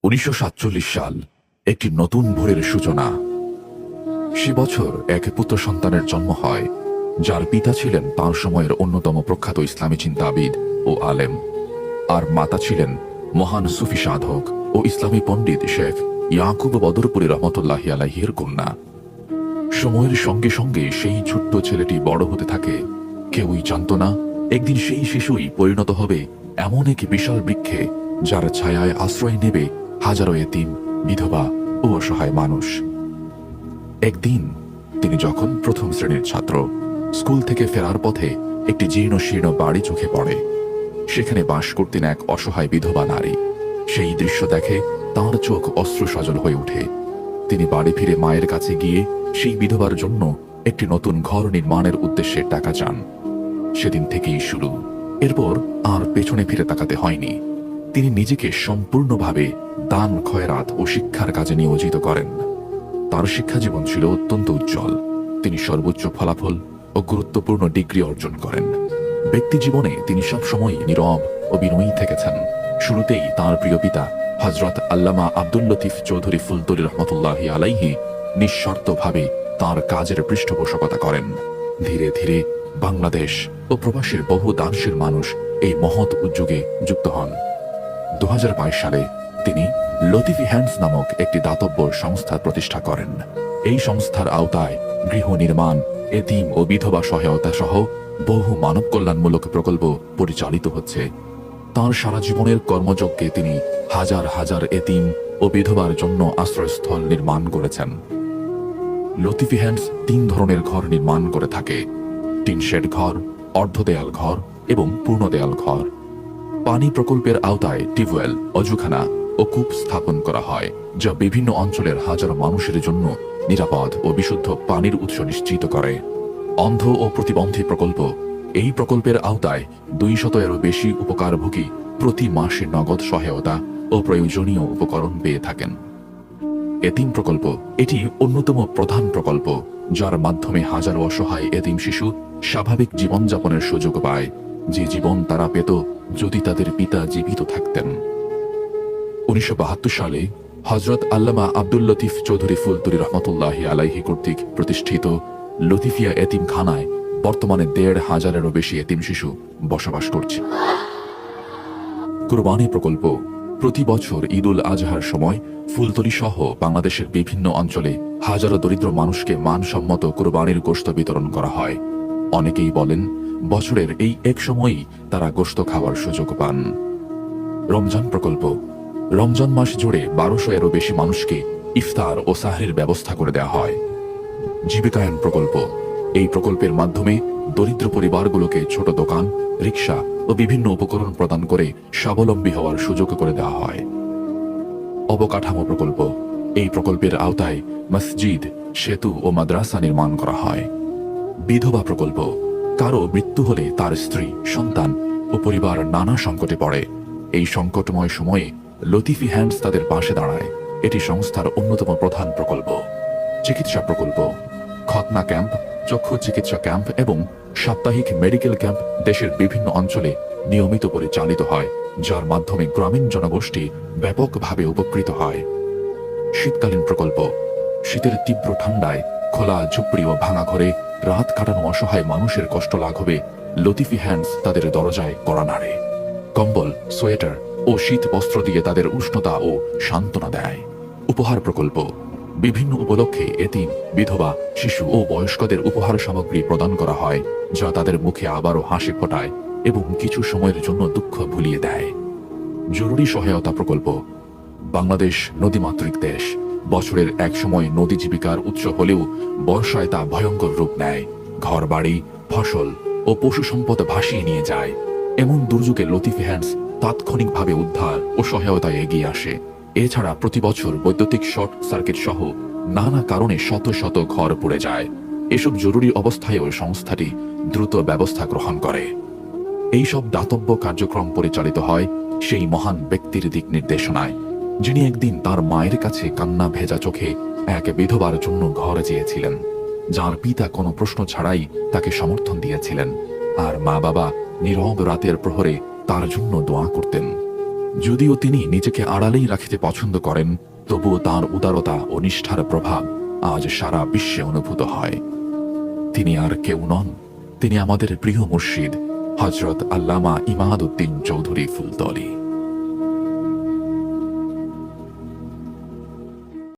1947 সাল একটি নতুন ভোরের সূচনা। সে বছর এক পুত্র সন্তানের জন্ম হয়, যার পিতা ছিলেন তাঁর সময়ের অন্যতম প্রখ্যাত ইসলামী চিন্তাবিদ ও আলেম, আর মাতা ছিলেন মহান সুফি সাধক ও ইসলামী পণ্ডিত শেখ ইয়াকুব বদরপুরি রহমতুল্লাহি আলাইহির কন্যা। সময়ের সঙ্গে সঙ্গে সেই ছোট্ট ছেলেটি বড় হতে থাকে। কেউই জানত না একদিন সেই শিশুই পরিণত হবে এমন এক বিশাল বৃক্ষে, যার ছায়ায় আশ্রয় নেবে হাজারো এতিম, বিধবা ও অসহায় মানুষ। একদিন তিনি যখন প্রথম শ্রেণীর ছাত্র, স্কুল থেকে ফেরার পথে একটি জীর্ণ শীর্ণ বাড়ি চোখে পড়ে। সেখানে বাস করতেন এক অসহায় বিধবা নারী। সেই দৃশ্য দেখে তাঁর চোখ অশ্রুসজল হয়ে ওঠে। তিনি বাড়ি ফিরে মায়ের কাছে গিয়ে সেই বিধবার জন্য একটি নতুন ঘর নির্মাণের উদ্দেশ্যে টাকা চান। সেদিন থেকেই শুরু। এরপর আর পেছনে ফিরে তাকাতে হয়নি। তিনি নিজেকে সম্পূর্ণভাবে দান, খয়রাত ও শিক্ষার কাজে নিয়োজিত করেন। তার শিক্ষা জীবন ছিল অত্যন্ত উজ্জ্বল। তিনি সর্বোচ্চ ফলাফল ও গুরুত্বপূর্ণ ডিগ্রি অর্জন করেন। ব্যক্তি জীবনে তিনি সবসময় নীরব ও বিনয়ী থেকেছেন। শুরুতেই তাঁর প্রিয় পিতা হযরত আল্লামা আব্দুল লতিফ চৌধুরী ফুলতলী রহমতুল্লাহি আলাইহি নিঃশর্তভাবে তাঁর কাজের পৃষ্ঠপোষকতা করেন। ধীরে ধীরে বাংলাদেশ ও প্রবাসীর বহু দানশীল মানুষ এই মহৎ উদ্যোগে যুক্ত হন। 2022 সালে তিনি লতিফি হ্যান্ডস নামক একটি দাতব্য সংস্থা প্রতিষ্ঠা করেন। এই সংস্থার আওতায় গৃহ নির্মাণ, এতিম ও বিধবা সহায়তা সহ বহু মানব কল্যাণমূলক প্রকল্প পরিচালিত হচ্ছে। তাঁর সারা জীবনের কর্মযজ্ঞে তিনি হাজার হাজার এতিম ও বিধবার জন্য আশ্রয়স্থল নির্মাণ করেছেন। লতিফি হ্যান্ডস 3 ধরনের ঘর নির্মাণ করে থাকে: টিন শেড ঘর, অর্ধদেয়াল ঘর এবং পূর্ণ দেয়াল ঘর। পানি প্রকল্পের আওতায় টিউবওয়েল, অজুখানা ও কূপ স্থাপন করা হয়, যা বিভিন্ন অঞ্চলের হাজার মানুষের জন্য নিরাপদ ও বিশুদ্ধ পানির উৎস নিশ্চিত করে। অন্ধ ও প্রতিবন্ধী প্রকল্প। এই প্রকল্পের আওতায় 200-এরও বেশি উপকারভোগী প্রতি মাসে নগদ সহায়তা ও প্রয়োজনীয় উপকরণ পেয়ে থাকেন। এতিম প্রকল্প। এটি অন্যতম প্রধান প্রকল্প, যার মাধ্যমে হাজারো অসহায় এতিম শিশু স্বাভাবিক জীবনযাপনের সুযোগ পায়, যে জীবন তারা পেত যদি তাদের পিতা জীবিত থাকতেন। 1972 সালে হযরত আল্লামা আব্দুল লতিফ চৌধুরী ফুলতলী রহমতুল্লাহি আলাইহি কর্তৃক প্রতিষ্ঠিত লতিফিয়া এতিমখানায় বর্তমানে 1,500-এরও বেশি এতিম শিশু বসবাস করছে। কুরবানি প্রকল্প। প্রতি বছর ঈদুল আজহার সময় ফুলতলী সহ বাংলাদেশের বিভিন্ন অঞ্চলে হাজারো দরিদ্র মানুষকে মানসম্মত কুরবানির গোশত বিতরণ করা হয়। অনেকেই বলেন বছরের এই এক সময়ই তারা গোশত খাওয়ার সুযোগ পান। রমজান প্রকল্প। রমজান মাস জুড়ে 1200-এরও বেশি মানুষকে ইফতার ও সাহরির ব্যবস্থা করে দেওয়া হয়। জীবিকায়ন প্রকল্প। এই প্রকল্পের মাধ্যমে দরিদ্র পরিবারগুলোকে ছোট দোকান, রিক্সা ও বিভিন্ন উপকরণ প্রদান করে স্বাবলম্বী হওয়ার সুযোগ করে দেওয়া হয়। অবকাঠামো প্রকল্প। এই প্রকল্পের আওতায় মসজিদ, সেতু ও মাদ্রাসা নির্মাণ করা হয়। বিধবা প্রকল্প। কারো মৃত্যু হলে তার স্ত্রী, সন্তান ও পরিবার নানা সংকটে পড়ে। এই সংকটময় সময়ে লতিফি হ্যান্ডস তাদের পাশে দাঁড়ায়। এটি সংস্থার অন্যতম প্রধান প্রকল্প। চিকিৎসা প্রকল্প। খতনা ক্যাম্প, চক্ষু চিকিৎসা ক্যাম্প এবং সাপ্তাহিক মেডিকেল ক্যাম্প দেশের বিভিন্ন অঞ্চলে নিয়মিত পরিচালিত হয়, যার মাধ্যমে গ্রামীণ জনগোষ্ঠী ব্যাপকভাবে উপকৃত হয়। শীতকালীন প্রকল্প। শীতের তীব্র ঠান্ডায় খোলা ঝুপড়ি ও ভাঙা ঘরে রাত কাটানো অসহায় মানুষের কষ্ট লাঘবে লতিফি হ্যান্ডস তাদের দরজায় কড়া নাড়ে। কম্বল, সোয়েটার ও শীত বস্ত্র দিয়ে তাদের উষ্ণতা ও সান্ত্বনা দেয়। উপহার প্রকল্প। বিভিন্ন উপলক্ষে এতিম, বিধবা, শিশু ও বয়স্কদের উপহার সামগ্রী প্রদান করা হয়, যা তাদের মুখে আবারও হাসি ফোটায় এবং কিছু সময়ের জন্য দুঃখ ভুলিয়ে দেয়। জরুরি সহায়তা প্রকল্প। বাংলাদেশ নদীমাতৃক দেশ। বছরের এক সময় নদী জীবিকার উৎস হলেও বর্ষায় তা ভয়ঙ্কর রূপ নেয়। ঘর বাড়ি, ফসল ও পশু সম্পদ ভাসিয়ে নিয়ে যায়। এমন দুর্যোগে লতিফি হ্যান্ডস তাৎক্ষণিকভাবে উদ্ধার ও সহায়তায় এগিয়ে আসে। এছাড়া প্রতি বছর বৈদ্যুতিক শর্ট সার্কিট সহ নানা কারণে শত শত ঘর পুড়ে যায়। এসব জরুরি অবস্থায়ও সংস্থাটি দ্রুত ব্যবস্থা গ্রহণ করে। এইসব দাতব্য কার্যক্রম পরিচালিত হয় সেই মহান ব্যক্তির দিক নির্দেশনায়, যিনি একদিন তার মায়ের কাছে কান্না ভেজা চোখে এক বিধবার জন্য ঘর চেয়েছিলেন, যার পিতা কোনো প্রশ্ন ছাড়াই তাকে সমর্থন দিয়েছিলেন, আর মা বাবা নীরব রাতের প্রহরে তার জন্য দোয়া করতেন। যদিও তিনি নিজেকে আড়ালেই রাখিতে পছন্দ করেন, তবুও তাঁর উদারতা ও নিষ্ঠার প্রভাব আজ সারা বিশ্বে অনুভূত হয়। তিনি আর কেউ নন, তিনি আমাদের প্রিয় মুর্শিদ হযরত আল্লামা ইমাদউদ্দিন চৌধুরী ফুলতলী।